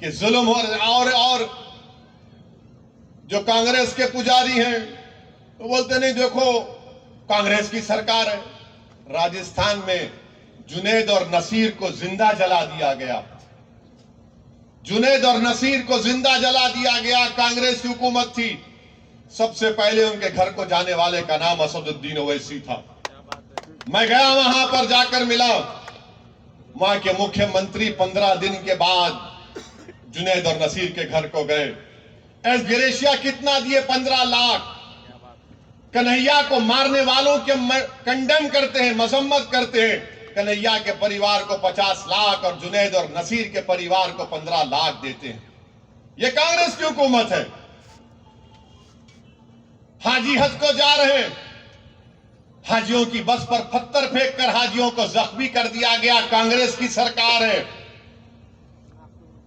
कि जुल्म हो रहा। और जो कांग्रेस के पुजारी हैं तो बोलते नहीं, देखो कांग्रेस की सरकार है। राजस्थान में जुनैद और नसीर को जिंदा जला दिया गया। जुनैद और नसीर को जिंदा जला दिया गया। कांग्रेस की हुकूमत थी। सबसे पहले उनके घर को जाने वाले का नाम असदुद्दीन ओवैसी था। मैं गया, वहां पर जाकर मिला। वहां के मुख्यमंत्री 15 दिन के बाद जुनैद और नसीर के घर को गए। एस ग्रेशिया कितना दिए? 15 लाख। कन्हैया को मारने वालों के कंडेम करते हैं, मजम्मत करते हैं। कन्हैया के परिवार को 50 लाख और जुनैद और नसीर के परिवार को 15 लाख देते हैं। यह कांग्रेस की हुकूमत है। हाजी हज को जा रहे हैं, हाजियों की बस पर पत्थर फेंककर हाजियों को जख्मी कर दिया गया। कांग्रेस की सरकार है।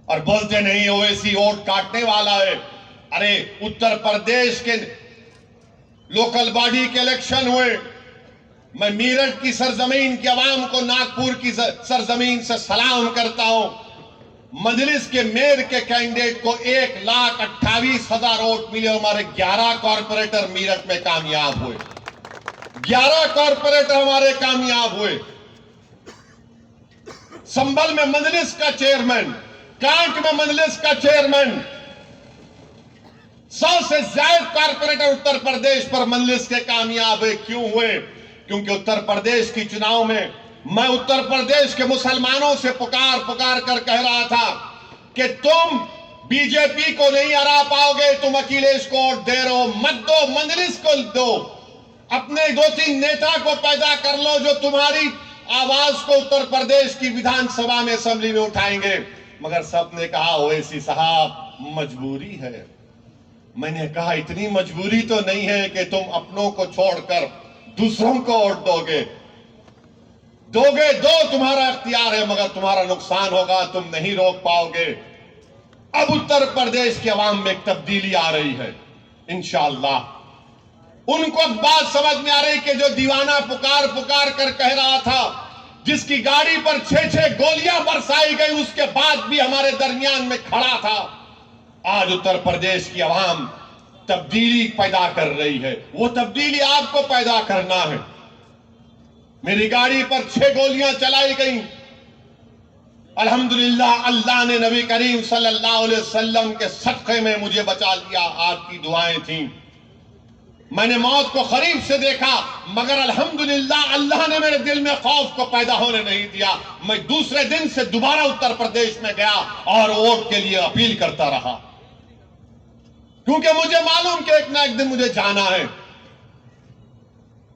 और बोलते नहीं ओवैसी वोट काटने वाला है। अरे उत्तर प्रदेश के लोकल बॉडी के इलेक्शन हुए। मैं मीरठ की सरजमीन के अवाम को नागपुर की सरजमीन से सलाम करता हूं। मजलिस के मेयर के कैंडिडेट को 1,28,000 वोट मिले। हमारे 11 कॉर्पोरेटर मीरठ में कामयाब हुए। 11 कॉर्पोरेटर हमारे कामयाब हुए। संभल में मजलिस का चेयरमैन, कांट में मजलिस का चेयरमैन, 100 से ज्यादा कॉर्पोरेटर उत्तर प्रदेश पर मजलिस के कामयाब हुए। क्यों हुए? क्योंकि उत्तर प्रदेश की चुनाव में मैं उत्तर प्रदेश के मुसलमानों से पुकार कर कह रहा था कि तुम बीजेपी को नहीं हरा पाओगे, तुम अखिलेश को वोट दे रहे हो, मत दो, मजलिस को दो। अपने 2-3 नेता को पैदा कर लो जो तुम्हारी आवाज को उत्तर प्रदेश की विधानसभा में, असेंबली में उठाएंगे। मगर सबने कहा ओवैसी साहब मजबूरी है। मैंने कहा इतनी मजबूरी तो नहीं है कि तुम अपनों को छोड़कर दूसरों को वोट दोगे। दो, तुम्हारा इख्तियार है, मगर तुम्हारा नुकसान होगा, तुम नहीं रोक पाओगे। अब उत्तर प्रदेश के अवाम में एक तब्दीली आ रही है इंशाअल्लाह। उनको बात समझ में आ रही कि जो दीवाना पुकार कर कह रहा था, जिसकी गाड़ी पर 6-6 गोलियां बरसाई गई, उसके बाद भी हमारे दरमियान में खड़ा था। आज उत्तर प्रदेश की आवाम तब्दीली पैदा कर रही है। वो तब्दीली आपको पैदा करना है। मेरी गाड़ी पर 6 गोलियां चलाई गई। अल्हम्दुलिल्लाह अल्लाह ने नबी करीम सल्लल्लाहु अलैहि वसल्लम के सदक़े में मुझे बचा लिया। आपकी दुआएं थीं। मैंने मौत को करीब से देखा, मगर अल्हम्दुलिल्लाह अल्लाह ने मेरे दिल में खौफ को पैदा होने नहीं दिया। मैं दूसरे दिन से दोबारा उत्तर प्रदेश में गया और वोट के लिए अपील करता रहा, क्योंकि मुझे मालूम कि एक ना एक दिन मुझे जाना है।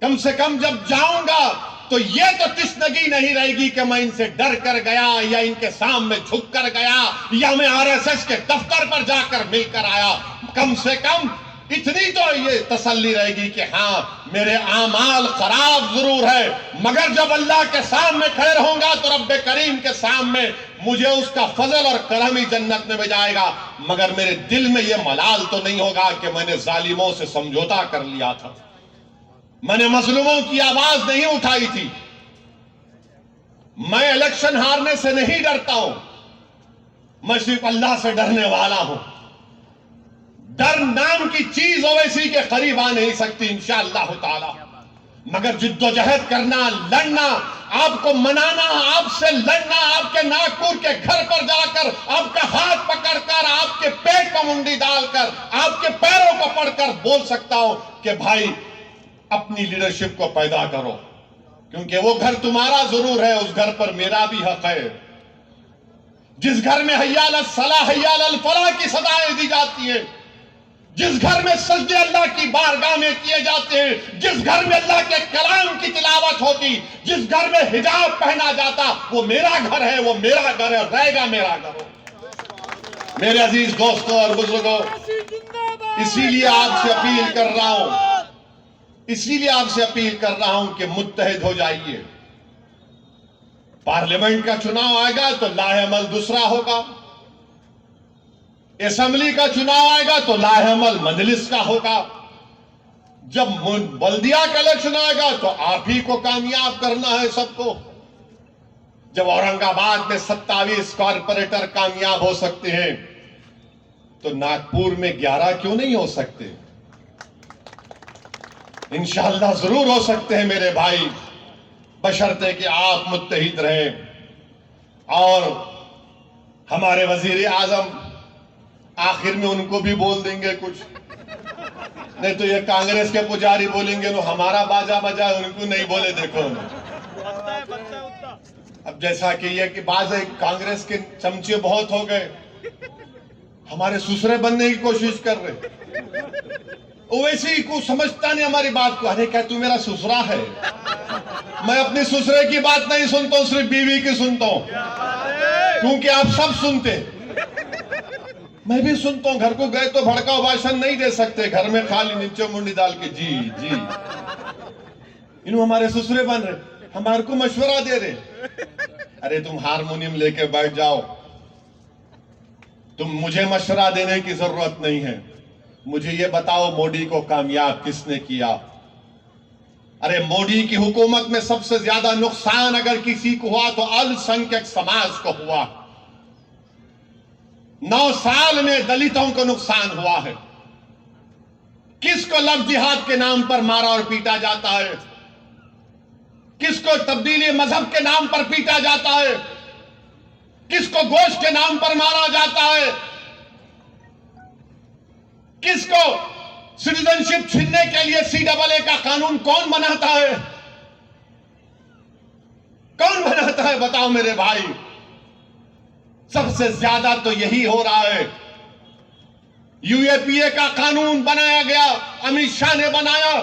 कम से कम जब जाऊंगा तो यह तो तिश्नगी नहीं रहेगी कि मैं इनसे डर कर गया या इनके सामने झुक कर गया या मैं आरएसएस के दफ्तर पर जाकर मिलकर आया। कम से कम इतनी तो ये तसल्ली रहेगी कि हाँ मेरे आमाल खराब जरूर है, मगर जब अल्लाह के सामने खड़े रहूंगा तो रब्बे करीम के सामने मुझे उसका फजल और करम ही जन्नत में भेजाएगा। मगर मेरे दिल में यह मलाल तो नहीं होगा कि मैंने जालिमों से समझौता कर लिया था, मैंने मजलूमों की आवाज नहीं उठाई थी। मैं इलेक्शन हारने से नहीं डरता हूं, मैं सिर्फ अल्लाह से डरने वाला हूं। डर नाम की चीज ओवैसी के करीब आ नहीं सकती इंशाअल्लाह ताला। मगर जिद्दोजहद करना, लड़ना, आपको मनाना, आपसे लड़ना, आपके नागपुर के घर पर जाकर आपका हाथ पकड़कर, आपके पेट पर मुंडी डालकर, आपके पैरों को पकड़कर बोल सकता हूं कि भाई अपनी लीडरशिप को पैदा करो, क्योंकि वो घर तुम्हारा जरूर है, उस घर पर मेरा भी हक है। जिस घर में हय्या अल सलाह हय्या अल फलाह की सदाएं दी जाती हैं, जिस घर में सजदे अल्लाह की बारगाह में किए जाते हैं, जिस घर में अल्लाह के कलाम की तिलावत होती, जिस घर में हिजाब पहना जाता, वो मेरा घर है, वो मेरा घर है, रहेगा मेरा घर। मेरे अजीज दोस्तों और बुजुर्गों, इसीलिए आपसे अपील कर रहा हूं, इसीलिए आपसे अपील कर रहा हूं कि मुत्तहिद हो जाइए। पार्लियामेंट का चुनाव आएगा तो लाहेअमल दूसरा होगा, असेंबली का चुनाव आएगा तो लाहेअमल मजलिस का होगा, जब बल्दिया का इलेक्शन आएगा तो आप ही को कामयाब करना है सबको। जब औरंगाबाद में 27 कॉर्पोरेटर कामयाब हो सकते हैं तो नागपुर में 11 क्यों नहीं हो सकते? इंशाअल्लाह जरूर हो सकते हैं मेरे भाई, बशर्ते कि आप मुत्तहिद रहें। और हमारे वजीर आजम आखिर में उनको भी बोल देंगे कुछ, नहीं तो ये कांग्रेस के पुजारी बोलेंगे नो हमारा बाजा बजाए, उनको नहीं बोले देखो। अब जैसा कि ये कि बाज कांग्रेस के चमचे बहुत हो गए, हमारे ससुरे बनने की कोशिश कर रहे, वैसे ही को समझता नहीं हमारी बात को। अरे क्या तू मेरा ससुरा है? मैं अपने ससुरे की बात नहीं सुनता हूं, सिर्फ बीवी की सुनता हूं, क्योंकि आप सब सुनते, मैं भी सुनता हूं। घर को गए तो भड़काऊ भाषण नहीं दे सकते, घर में खाली नीचे मुंडी डाल के जी जी। इन हमारे ससुरे बन रहे, हमारे को मशवरा दे रहे। अरे तुम हारमोनियम लेके बैठ जाओ, तुम मुझे मशवरा देने की जरूरत नहीं है। मुझे ये बताओ मोदी को कामयाब किसने किया? अरे मोदी की हुकूमत में सबसे ज्यादा नुकसान अगर किसी को हुआ तो अल्पसंख्यक समाज को हुआ। 9 साल में दलितों को नुकसान हुआ है। किसको लव जिहाद के नाम पर मारा और पीटा जाता है? किसको तब्दीली मजहब के नाम पर पीटा जाता है? किसको गोश्त के नाम पर मारा जाता है? किसको सिटीजनशिप छीनने के लिए CAA का कानून कौन बनाता है? कौन बनाता है बताओ मेरे भाई? सबसे ज्यादा तो यही हो रहा है। UAPA का कानून बनाया गया, अमित शाह ने बनाया,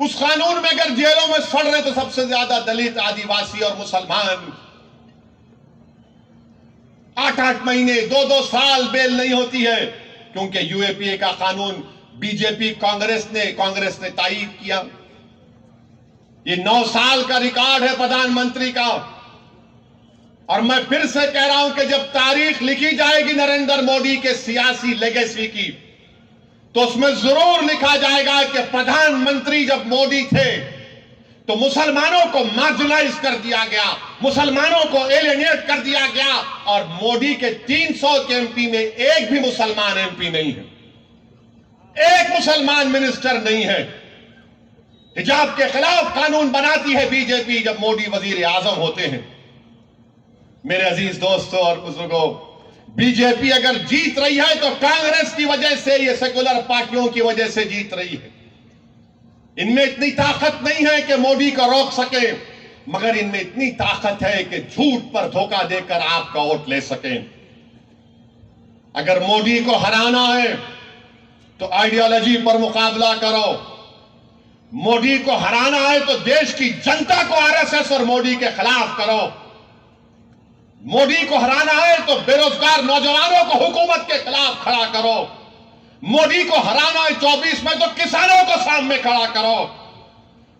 उस कानून में अगर जेलों में सड़ रहे तो सबसे ज्यादा दलित, आदिवासी और मुसलमान। 8-8 महीने 2-2 साल बेल नहीं होती है, क्योंकि UAPA का कानून बीजेपी कांग्रेस ने तायीद किया। ये 9 साल का रिकॉर्ड है प्रधानमंत्री का। और मैं फिर से कह रहा हूं कि जब तारीख लिखी जाएगी नरेंद्र मोदी के सियासी लेगेसी की, तो उसमें जरूर लिखा जाएगा कि प्रधानमंत्री जब मोदी थे तो मुसलमानों को मार्जिनलाइज कर दिया गया, मुसलमानों को एलियनेट कर दिया गया, और मोदी के 300 के MP में एक भी मुसलमान MP नहीं है, एक मुसलमान मिनिस्टर नहीं है। हिजाब के खिलाफ कानून बनाती है बीजेपी जब मोदी वजीर आजम होते हैं। मेरे अजीज दोस्तों और बुजुर्गों, बीजेपी अगर जीत रही है तो कांग्रेस की वजह से, ये सेकुलर पार्टियों की वजह से जीत रही है। इनमें इतनी ताकत नहीं है कि मोदी को रोक सके, मगर इनमें इतनी ताकत है कि झूठ पर धोखा देकर आपका वोट ले सके। अगर मोदी को हराना है तो आइडियोलॉजी पर मुकाबला करो, मोदी को हराना है तो देश की जनता को RSS और मोदी के खिलाफ करो, मोदी को हराना है तो बेरोजगार नौजवानों को हुकूमत के खिलाफ खड़ा करो, मोदी को हराना है 24 में तो किसानों को सामने खड़ा करो,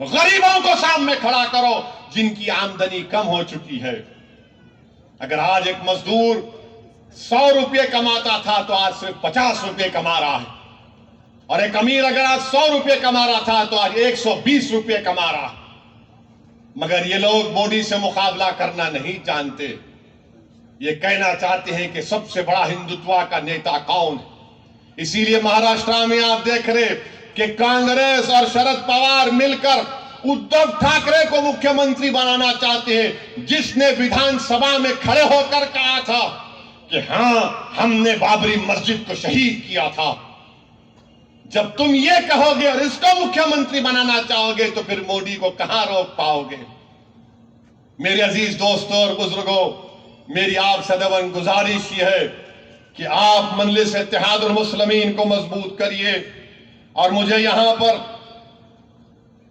गरीबों को सामने खड़ा करो, जिनकी आमदनी कम हो चुकी है। अगर आज एक मजदूर 100 रुपये कमाता था तो आज सिर्फ 50 रुपये कमा रहा है, और एक अमीर अगर आज 100 रुपये कमा रहा था तो आज 120 रुपये कमा रहा है। मगर ये लोग मोदी से मुकाबला करना नहीं जानते। ये कहना चाहते हैं कि सबसे बड़ा हिंदुत्व का नेता कौन है। इसीलिए महाराष्ट्र में आप देख रहे कि कांग्रेस और शरद पवार मिलकर उद्धव ठाकरे को मुख्यमंत्री बनाना चाहते हैं, जिसने विधानसभा में खड़े होकर कहा था कि हां, हमने बाबरी मस्जिद को शहीद किया था। जब तुम ये कहोगे और इसको मुख्यमंत्री बनाना चाहोगे तो फिर मोदी को कहां रोक पाओगे। मेरे अजीज दोस्तों और बुजुर्गों, मेरी आपसे दवन गुजारिश ये है कि आप मजलिस इत्तेहादुल मुस्लिमीन को मजबूत करिए। और मुझे यहां पर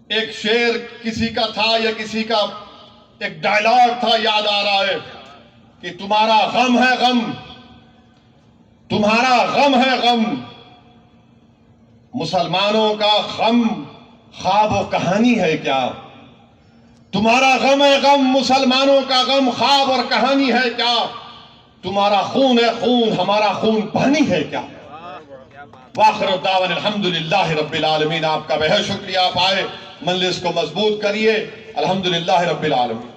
एक शेर किसी का था या किसी का एक डायलॉग था याद आ रहा है कि तुम्हारा गम है गम, तुम्हारा गम है गम, मुसलमानों का गम ख्वाब व कहानी है क्या? तुम्हारा गम है गम, मुसलमानों का गम ख्वाब और कहानी है क्या? तुम्हारा खून है खून, हमारा खून पानी है क्या? वाखिर दावन अल्हम्दुलिल्लाह रब्बिल आलमीन। आपका बेहद शुक्रिया, आप आए, मजलिस को मजबूत करिए। अल्हम्दुलिल्लाह रब्बिल आलमीन।